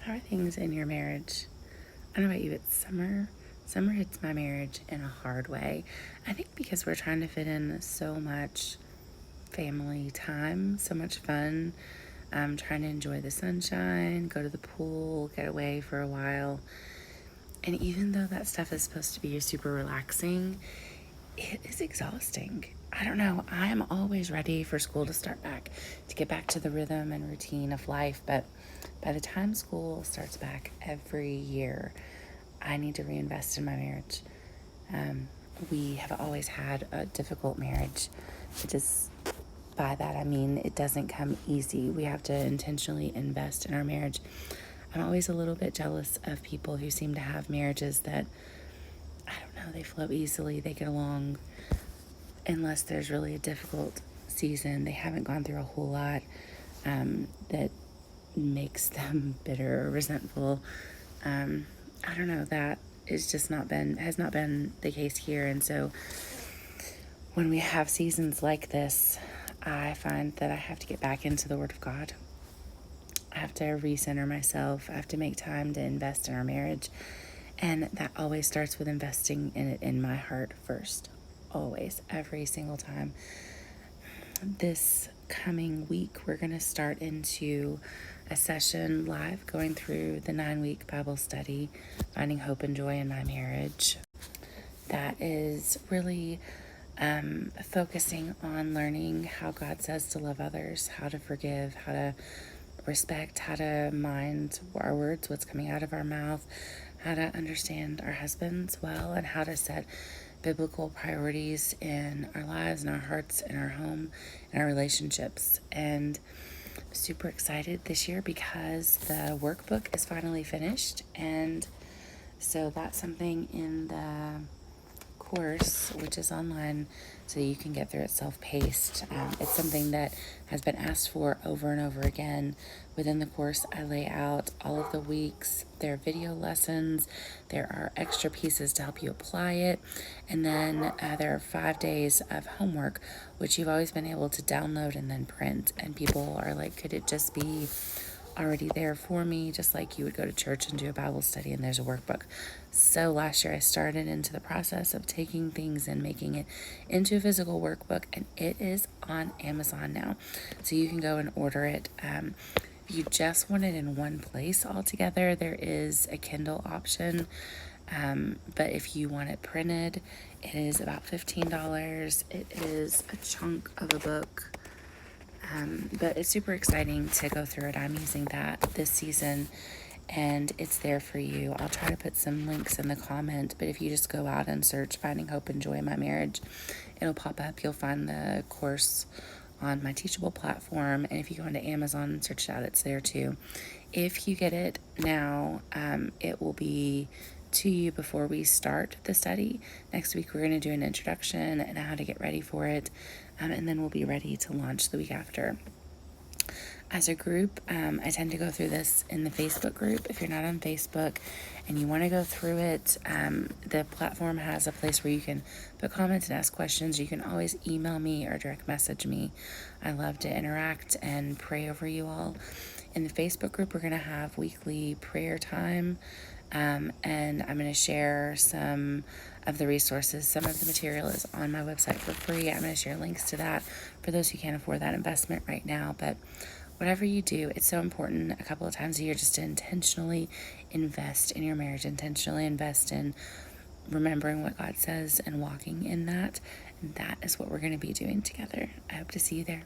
How are things in your marriage? I don't know about you, but summer hits my marriage in a hard way. I think because we're trying to fit in so much family time, so much fun. Trying to enjoy the sunshine, go to the pool, get away for a while. And even though that stuff is supposed to be super relaxing, it is exhausting. I don't know. I am always ready for school to start back, to get back to the rhythm and routine of life. But by the time school starts back every year, I need to reinvest in my marriage. We have always had a difficult marriage. By that, I mean it doesn't come easy. We have to intentionally invest in our marriage. I'm always a little bit jealous of people who seem to have marriages that, I don't know, they flow easily, they get along, unless there's really a difficult season. They haven't gone through a whole lot that makes them bitter or resentful. I don't know, that is just has not been the case here. And so when we have seasons like this, I find that I have to get back into the Word of God. I have to recenter myself. I have to make time to invest in our marriage. And that always starts with investing in it in my heart first. Always, every single time. This coming week, we're going to start into a session live going through the 9-week Bible study, Finding Hope and Joy in My Marriage. That is really focusing on learning how God says to love others, how to forgive, how to respect, how to mind our words, what's coming out of our mouth, how to understand our husbands well, and how to set biblical priorities in our lives, in our hearts, in our home, in our relationships. And I'm super excited this year because the workbook is finally finished. And so that's something in the course, which is online, so you can get through it self-paced. It's something that has been asked for over and over again. Within the course, I lay out all of the weeks. There are video lessons. There are extra pieces to help you apply it. And then there are 5 days of homework, which you've always been able to download and then print. And people are like, could it just be already there for me, just like you would go to church and do a Bible study and there's a workbook. So last year I started into the process of taking things and making it into a physical workbook, and it is on Amazon now. So you can go and order it. If you just want it in one place altogether, there is a Kindle option. But if you want it printed, it is about $15. It is a chunk of a book. But it's super exciting to go through it. I'm using that this season, and it's there for you. I'll try to put some links in the comment, but if you just go out and search Finding Hope and Joy in My Marriage, it'll pop up. You'll find the course on my Teachable platform, and if you go into Amazon and search it out, it's there too. If you get it now, it will be to you before we start the study. Next week, we're going to do an introduction and how to get ready for it, and then we'll be ready to launch the week after. As a group, I tend to go through this in the Facebook group. If you're not on Facebook and you want to go through it, the platform has a place where you can put comments and ask questions. You can always email me or direct message me. I love to interact and pray over you all. In the Facebook group, we're going to have weekly prayer time. And I'm going to share some of the resources. Some of the material is on my website for free. I'm going to share links to that for those who can't afford that investment right now. But whatever you do, it's so important a couple of times a year just to intentionally invest in your marriage, intentionally invest in remembering what God says and walking in that. And that is what we're going to be doing together. I hope to see you there.